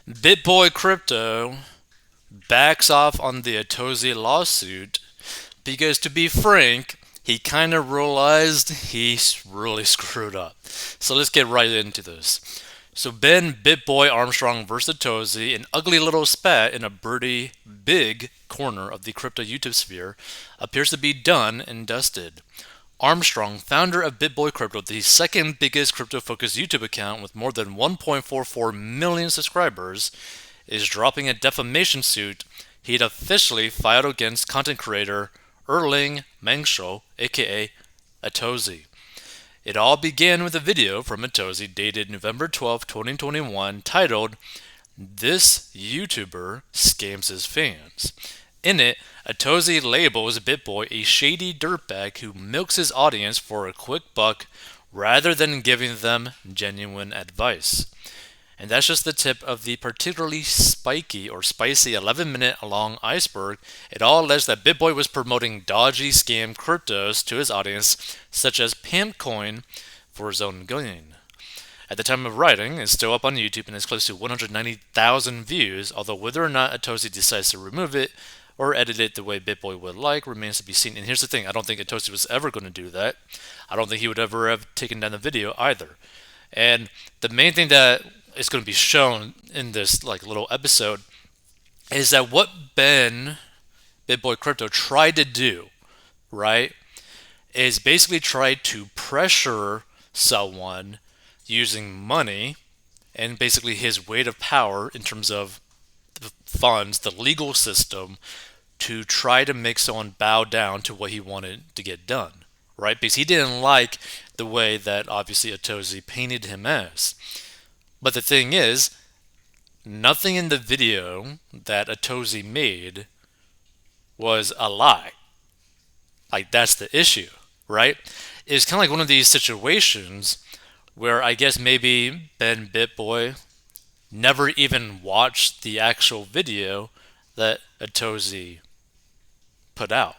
BitBoy Crypto backs off on the Atozi lawsuit because, to be frank, he kind of realized he's really screwed up. So let's get right into this. So Ben BitBoy Armstrong versus Atozi, an ugly little spat in a pretty big corner of the crypto YouTube sphere, appears to be done and dusted. Armstrong, founder of BitBoy Crypto, the second biggest crypto-focused YouTube account with more than 1.44 million subscribers, is dropping a defamation suit he'd officially filed against content creator Erling Mengsho, aka Atozi. It all began with a video from Atozi dated November 12, 2021, titled "This YouTuber Scams His Fans." In it, Atozi labels BitBoy a shady dirtbag who milks his audience for a quick buck rather than giving them genuine advice. And that's just the tip of the particularly spiky or spicy 11-minute long iceberg. It all alleged that BitBoy was promoting dodgy scam cryptos to his audience, such as Pimpcoin, for his own gain. At the time of writing, it's still up on YouTube and has close to 190,000 views, although whether or not Atozi decides to remove it or edit it the way BitBoy would like remains to be seen. And here's the thing, I don't think Atozi was ever going to do that. I don't think he would ever have taken down the video either. And the main thing that is going to be shown in this little episode is that what BitBoy Crypto tried to do, right, is basically try to pressure someone using money and basically his weight of power in terms of the funds, the legal system, to try to make someone bow down to what he wanted to get done, right? Because he didn't like the way that obviously Atozi painted him as. But the thing is, nothing in the video that Atozi made was a lie. Like, that's the issue, right? It's kind of like one of these situations where I guess maybe Ben BitBoy never even watched the actual video that Atozi put out.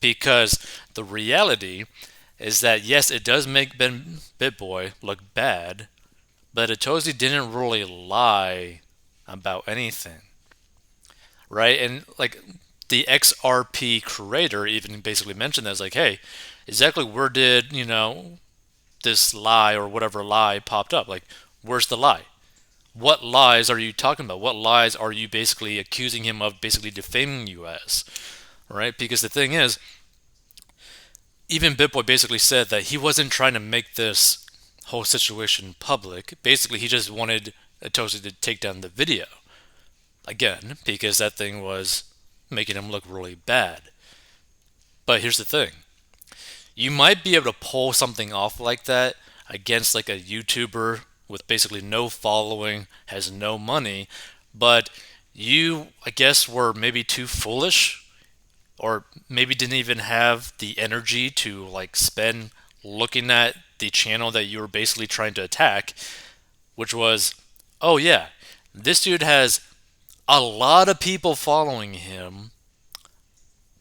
Because the reality is that, yes, it does make Ben BitBoy look bad, but Atozi didn't really lie about anything, right? And the XRP creator even basically mentioned that. It's like, hey, exactly where did, this lie or whatever lie popped up? Like, where's the lie? What lies are you talking about? What lies are you basically accusing him of basically defaming you as? Right? Because the thing is, even BitBoy basically said that he wasn't trying to make this whole situation public. Basically, he just wanted Atozi to take down the video. Again, because that thing was making him look really bad. But here's the thing. You might be able to pull something off like that against like a YouTuber with basically no following, has no money, but you, I guess, were maybe too foolish or maybe didn't even have the energy to spend looking at the channel that you were basically trying to attack, which was, oh yeah, this dude has a lot of people following him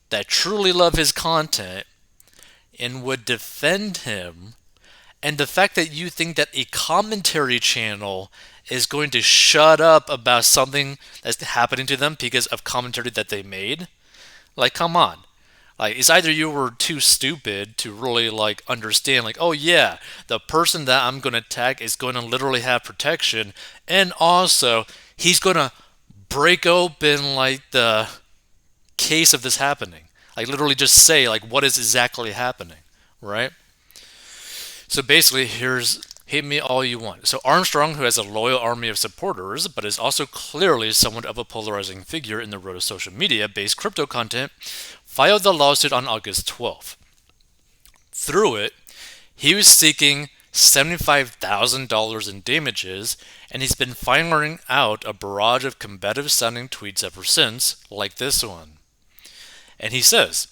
that truly love his content and would defend him. And the fact that you think that a commentary channel is going to shut up about something that's happening to them because of commentary that they made, come on. It's either you were too stupid to really understand, oh yeah, the person that I'm going to attack is going to literally have protection, and also he's going to break open the case of this happening. Literally just say what is exactly happening, right? So basically, here's hate me all you want. So Armstrong, who has a loyal army of supporters, but is also clearly somewhat of a polarizing figure in the world of social media-based crypto content, filed the lawsuit on August 12th. Through it, he was seeking $75,000 in damages, and he's been firing out a barrage of combative-sounding tweets ever since, like this one. And he says,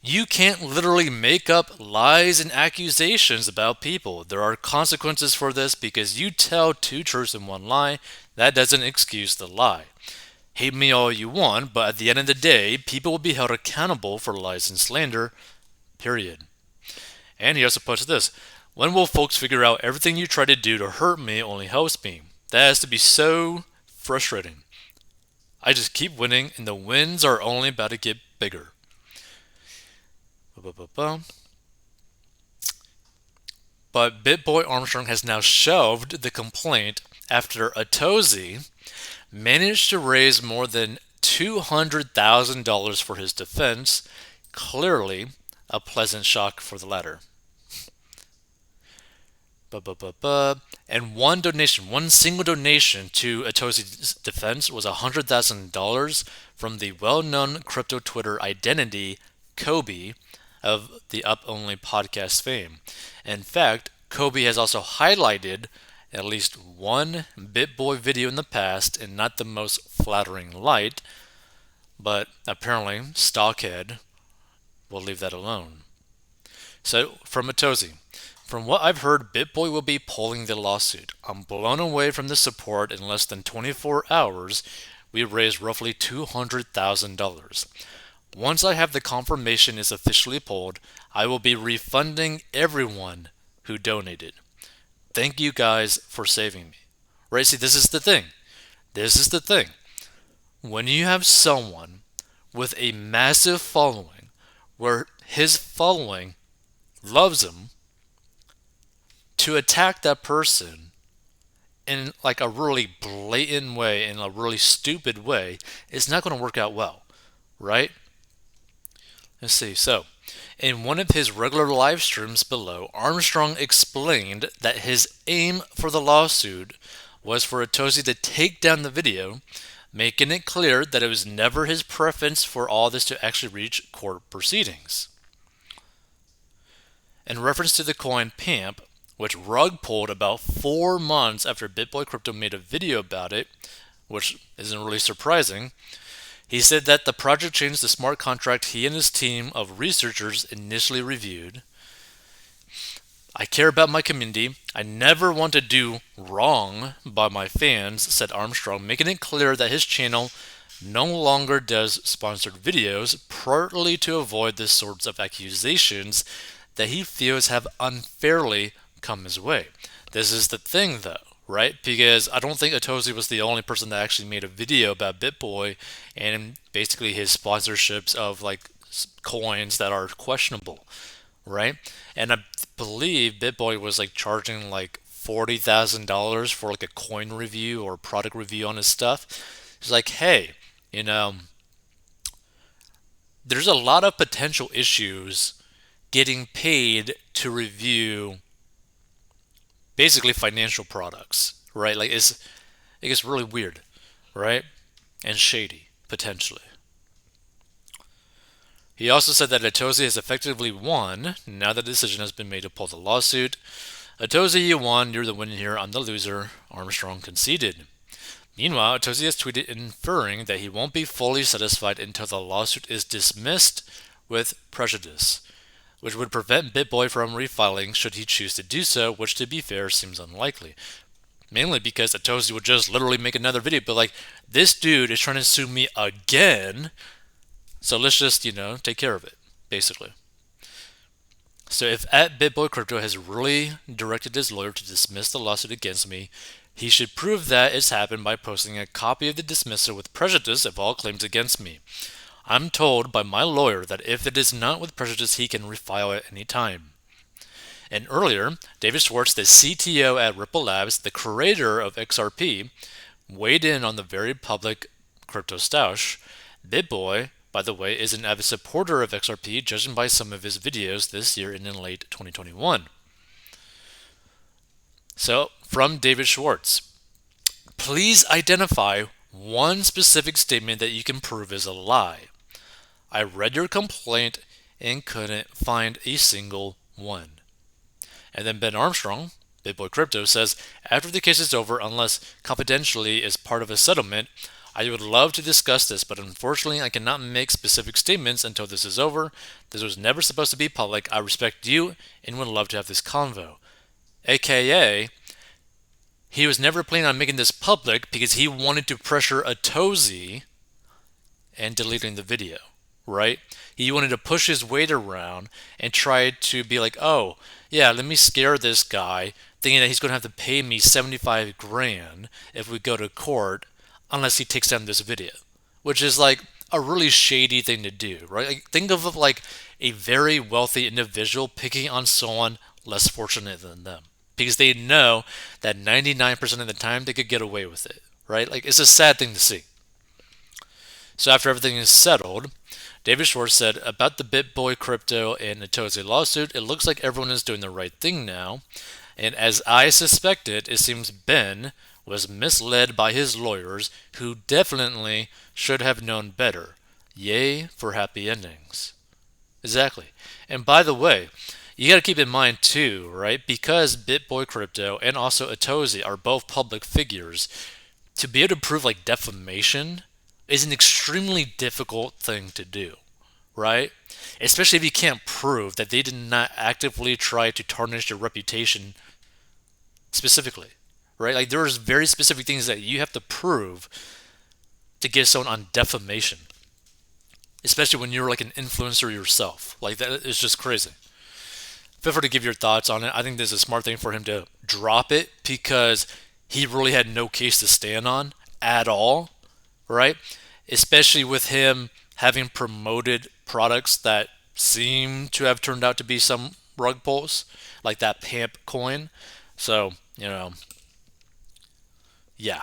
"You can't literally make up lies and accusations about people. There are consequences for this because you tell two truths and one lie. That doesn't excuse the lie. Hate me all you want, but at the end of the day, people will be held accountable for lies and slander, period." And he also puts this, "When will folks figure out everything you try to do to hurt me only helps me? That has to be so frustrating. I just keep winning, and the wins are only about to get bigger. Ba-ba-ba-ba. But BitBoy Armstrong has now shelved the complaint after Atozi managed to raise more than $200,000 for his defense. Clearly, a pleasant shock for the latter. And one single donation to Atozi's defense was $100,000 from the well-known crypto Twitter identity Kobe of the Up Only podcast fame. In fact, Kobe has also highlighted at least one BitBoy video in the past in not the most flattering light, but apparently Stockhead will leave that alone. So, from Atozi, from what I've heard, BitBoy will be pulling the lawsuit. I'm blown away from the support. In less than 24 hours, we raised roughly $200,000. Once I have the confirmation is officially pulled, I will be refunding everyone who donated. Thank you guys for saving me. Right? See, this is the thing. This is the thing. When you have someone with a massive following, where his following loves him, to attack that person in like a really blatant way, in a really stupid way, is not going to work out well, right? Let's see. So, in one of his regular live streams below, Armstrong explained that his aim for the lawsuit was for Atozi to take down the video, making it clear that it was never his preference for all this to actually reach court proceedings. In reference to the coin Pamp, which rug pulled about 4 months after BitBoy Crypto made a video about it, which isn't really surprising, he said that the project changed the smart contract he and his team of researchers initially reviewed. I care about my community. I never want to do wrong by my fans, said Armstrong, making it clear that his channel no longer does sponsored videos, partly to avoid the sorts of accusations that he feels have unfairly come his way. This is the thing, though, right? Because I don't think Atozi was the only person that actually made a video about BitBoy and basically his sponsorships of like coins that are questionable, right? And I believe BitBoy was like charging like $40,000 for like a coin review or product review on his stuff. It's like, hey, there's a lot of potential issues getting paid to review basically financial products, right? Like it gets really weird, right? And shady, potentially. He also said that Atozi has effectively won now that the decision has been made to pull the lawsuit. Atozi, you won, you're the winner here, I'm the loser, Armstrong conceded. Meanwhile, Atozi has tweeted inferring that he won't be fully satisfied until the lawsuit is dismissed with prejudice, which would prevent BitBoy from refiling should he choose to do so, which to be fair seems unlikely. Mainly because Atozi would just literally make another video, but like, this dude is trying to sue me again, so let's just, take care of it, basically. So if at BitBoy Crypto has really directed his lawyer to dismiss the lawsuit against me, he should prove that it's happened by posting a copy of the dismissal with prejudice of all claims against me. I'm told by my lawyer that if it is not with prejudice, he can refile at any time. And earlier, David Schwartz, the CTO at Ripple Labs, the creator of XRP, weighed in on the very public crypto stoush. BitBoy, by the way, is an avid supporter of XRP, judging by some of his videos this year and in late 2021. So, from David Schwartz, please identify one specific statement that you can prove is a lie. I read your complaint and couldn't find a single one. And then Ben Armstrong, BitBoy Crypto, says, after the case is over, unless confidentially is part of a settlement, I would love to discuss this, but unfortunately I cannot make specific statements until this is over. This was never supposed to be public. I respect you and would love to have this convo. AKA, he was never planning on making this public because he wanted to pressure Atozi and deleting the video, right? He wanted to push his weight around and try to be like, oh, yeah, let me scare this guy, thinking that he's going to have to pay me 75 grand if we go to court. unless he takes down this video, which is like a really shady thing to do, right? Like, think of like a very wealthy individual picking on someone less fortunate than them because they know that 99% of the time they could get away with it, right? Like, it's a sad thing to see. So after everything is settled, David Schwartz said about the BitBoy crypto and Natoze lawsuit, it looks like everyone is doing the right thing now. And as I suspected, it seems Ben was misled by his lawyers, who definitely should have known better. Yay for happy endings. Exactly. And by the way, you got to keep in mind too, right? Because BitBoy Crypto and also Atozi are both public figures, to be able to prove like defamation is an extremely difficult thing to do, right? Especially if you can't prove that they did not actively try to tarnish your reputation specifically, right? Like, there's very specific things that you have to prove to get someone on defamation, especially when you're like an influencer yourself. Like, that is just crazy. Feel free to give your thoughts on it. I think this is a smart thing for him to drop it because he really had no case to stand on at all, right? Especially with him having promoted products that seem to have turned out to be some rug pulls, like that PAMP coin. So, yeah,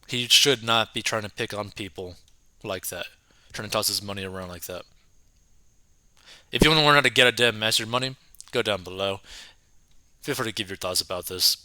he should not be trying to pick on people like that, trying to toss his money around like that. If you want to learn how to get a dead master money, go down below. Feel free to give your thoughts about this.